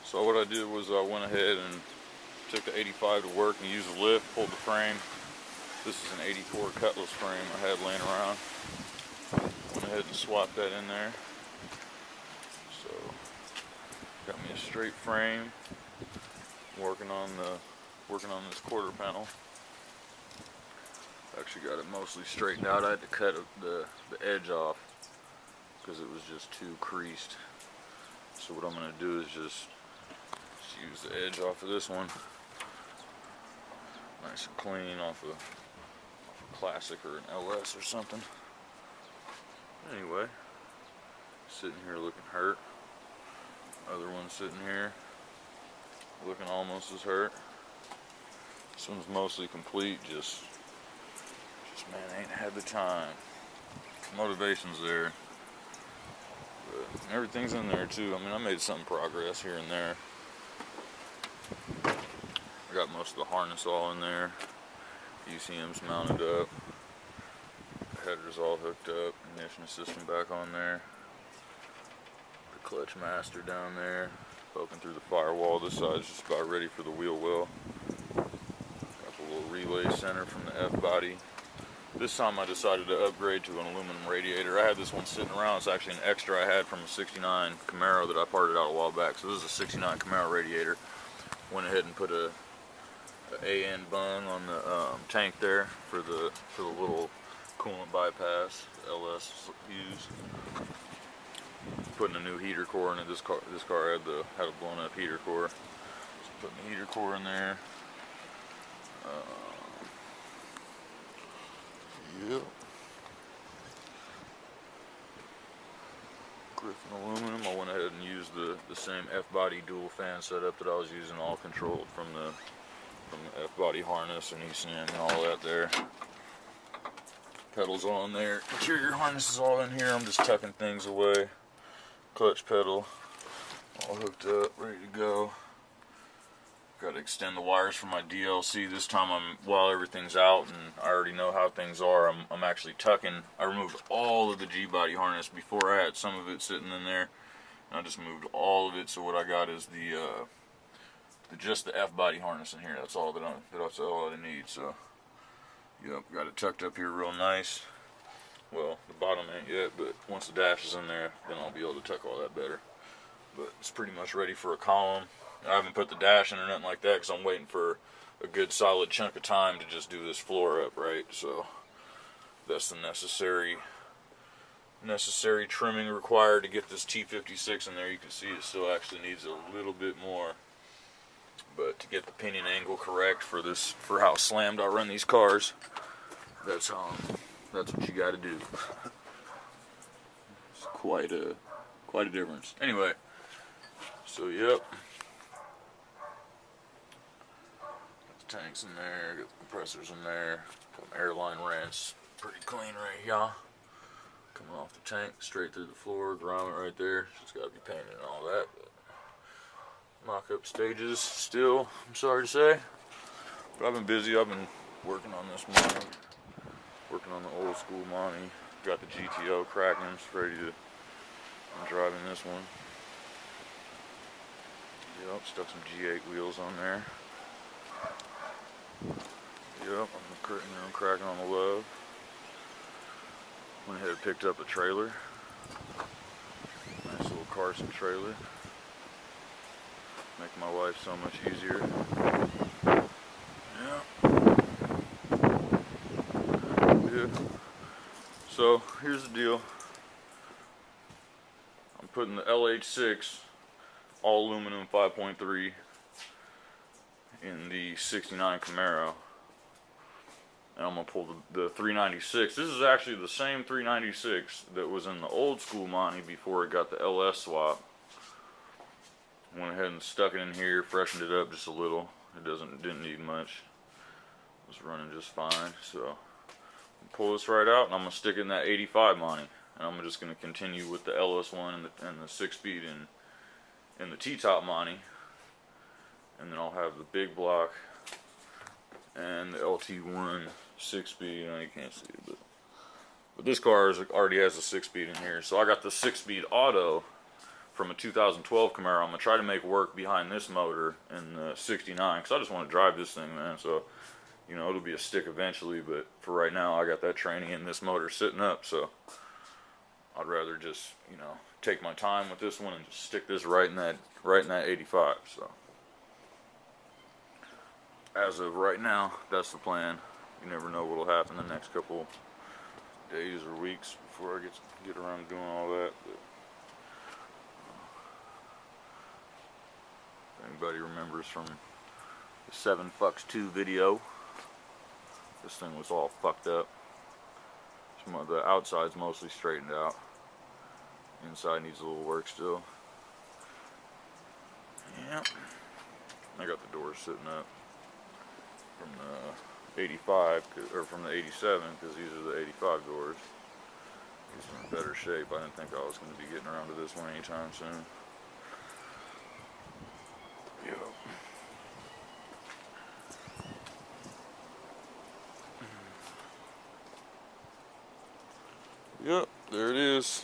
So what I did was I went ahead and took the 85 to work and used the lift, pulled the frame. This is an 84 Cutlass frame I had laying around. Went ahead and swapped that in there. So got me a straight frame. Working on this quarter panel. Actually got it mostly straightened out. I had to cut the edge off because it was just too creased. So what I'm going to do is just use the edge off of this one. Nice and clean off a Classic or an LS or something. Anyway, sitting here looking hurt. Other one sitting here looking almost as hurt. This one's mostly complete, just man, I ain't had the time. Motivation's there, but everything's in there too. I mean, I made some progress here and there. I got most of the harness all in there. ECM's mounted up. The header's all hooked up. Ignition system back on there. The clutch master down there. Poking through the firewall. This side's just about ready for the wheel well. Got the little relay center from the F-body. This time I decided to upgrade to an aluminum radiator. I had this one sitting around. It's actually an extra I had from a 69 Camaro that I parted out a while back. So this is a 69 Camaro radiator. Went ahead and put a AN bung on the tank there for the little coolant bypass LS used. Putting a new heater core in it. This car had a blown up heater core. So putting the heater core in there. Yep. Griffin aluminum. I went ahead and used the same F-body dual fan setup that I was using, all controlled from the F-body harness and ECM and all that there. Pedals all in there. Interior harness is all in here. I'm just tucking things away. Clutch pedal all hooked up, ready to go. Got to extend the wires for my DLC. This time while everything's out and I already know how things are, I'm actually tucking. I removed all of the G-body harness. Before I had some of it sitting in there, and I just moved all of it. So what I got is just the F-body harness in here. That's all that's all I need. So yep, got it tucked up here real nice. Well, the bottom ain't yet, but once the dash is in there, then I'll be able to tuck all that better. But it's pretty much ready for a column. I haven't put the dash in or nothing like that because I'm waiting for a good solid chunk of time to just do this floor up, right? So that's the necessary trimming required to get this T56 in there. You can see it still actually needs a little bit more. But to get the pinion angle correct for how slammed I run these cars, that's what you got to do. It's quite a difference. Anyway, so yep. Got the tanks in there, got the compressors in there, got my airline wrench, pretty clean right here. Coming off the tank, straight through the floor, grommet right there. Just got to be painted and all that. Mock-up stages still, I'm sorry to say. But I've been busy. I've been working on this Monty. Working on the old school Monty. Got the GTO cracking. It's ready to... I'm driving this one. Yep, stuck some G8 wheels on there. Yep, I'm cracking on the Love. Went ahead and picked up a trailer. Nice little Carson trailer. Make my life so much easier. Yeah. So here's the deal. I'm putting the LH6 all aluminum 5.3 in the 69 Camaro. And I'm going to pull the 396. This is actually the same 396 that was in the old school Monty before it got the LS swap. Went ahead and stuck it in here, freshened it up just a little. It didn't need much. It was running just fine. So I'll pull this right out and I'm going to stick it in that 85 Monty. And I'm just going to continue with the LS1 and the 6-speed in the T-top Monty. And then I'll have the big block and the LT1 6-speed. You can't see it, but this car already has a 6-speed in here. So I got the 6-speed auto from a 2012 Camaro. I'm gonna try to make work behind this motor in the 69 because I just want to drive this thing, man. So, you know, it'll be a stick eventually, but for right now, I got that tranny and this motor sitting up. So I'd rather just, you know, take my time with this one and just stick this right in that 85. So as of right now, that's the plan. You never know what'll happen the next couple days or weeks before I get around to doing all that. But if anybody remembers from the 7 Fucks 2 video, this thing was all fucked up. The outside's mostly straightened out. Inside needs a little work still. Yep. I got the doors sitting up from the 85, or from the 87, because these are the 85 doors. These are in better shape. I didn't think I was going to be getting around to this one anytime soon. Yep. Yep, there it is.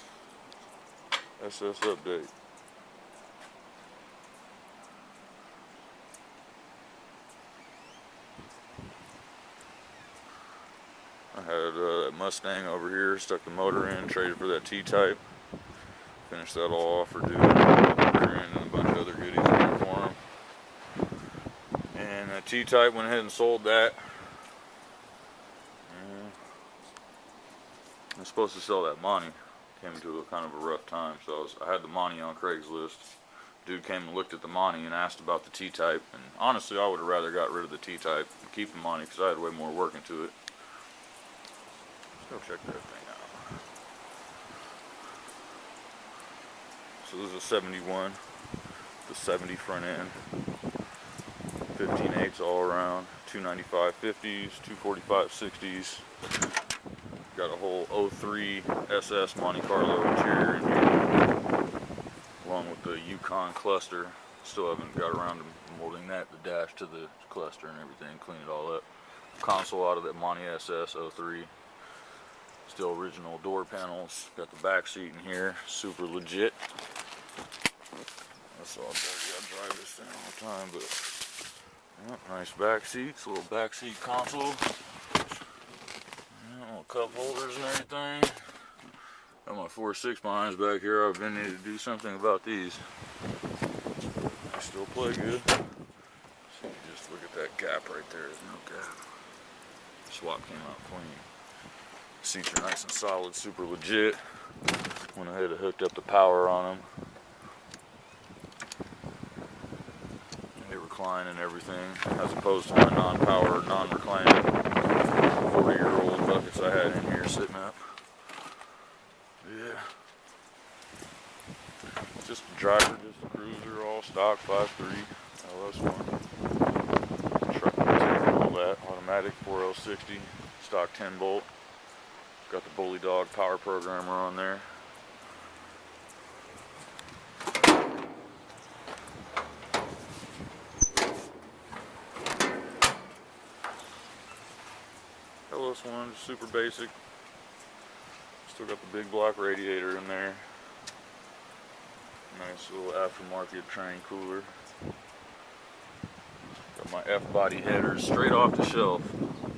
SS update. I had that Mustang over here, stuck the motor in, traded for that T-Type. Finished that all off for dude. Rear end and a bunch of other goodies in there for him. And that T-Type went ahead and sold that. I was supposed to sell that Monty. Came into a kind of a rough time, so I had the Monty on Craigslist. Dude came and looked at the Monty and asked about the T-Type, and honestly I would have rather got rid of the T-Type and keep the Monty because I had way more work into it. Let's go check that thing out. So this is a 71, the 70 front end, 15/8 all around, 295 50s, 245 60s. Got a whole 03 SS Monte Carlo interior in here, along with the Yukon cluster. Still haven't got around to molding that, the dash to the cluster and everything, clean it all up. Console out of that Monte SS 03. Still original door panels. Got the back seat in here, super legit. That's all dirty. I drive this thing all the time, but yeah, nice back seats, little back seat console. Cup holders and everything. Got my 4.6 behinds back here. I've been needing to do something about these. They still play good. So you just look at that gap right there. There's no gap. Swap came out clean. Seats are nice and solid, super legit. Went ahead and hooked up the power on them. They recline and everything, as opposed to my non-power, non-reclining 40-year-old buckets I had in here sitting up. Yeah. Just a driver, just a cruiser, all stock 5.3 LS1. Truck material and all that. Automatic 4L60, stock 10 bolt. Got the Bully Dog power programmer on there. LS1, just super basic. Still got the big block radiator in there. Nice little aftermarket train cooler. Got my F-body headers straight off the shelf.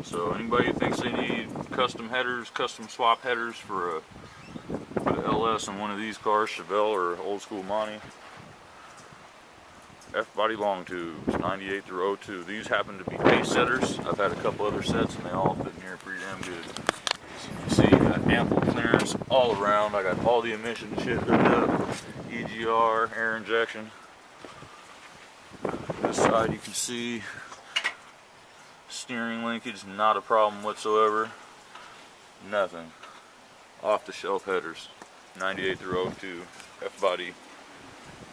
So anybody who thinks they need custom headers, custom swap headers for the LS in one of these cars, Chevelle or old school Monty, F-body long tubes, 98 through 02. These happen to be pace setters. I've had a couple other sets and they all fit in here pretty damn good. So you can see, got ample clearance all around. I got all the emission shit hooked up, EGR, air injection. This side you can see steering linkage, not a problem whatsoever. Nothing. Off the shelf headers, 98 through 02 F-body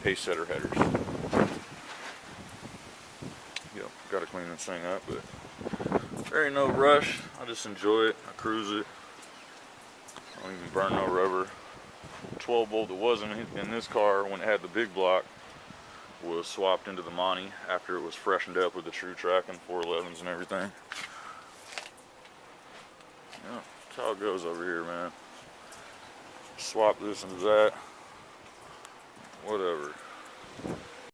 pace setter headers. Yep, gotta clean this thing up, but there ain't no rush. I just enjoy it. I cruise it. I don't even burn no rubber. 12 volt that wasn't in this car when it had the big block was swapped into the Monty after it was freshened up with the True Track and 411s and everything. Yeah, that's how it goes over here, man. Swap this into that. whatever.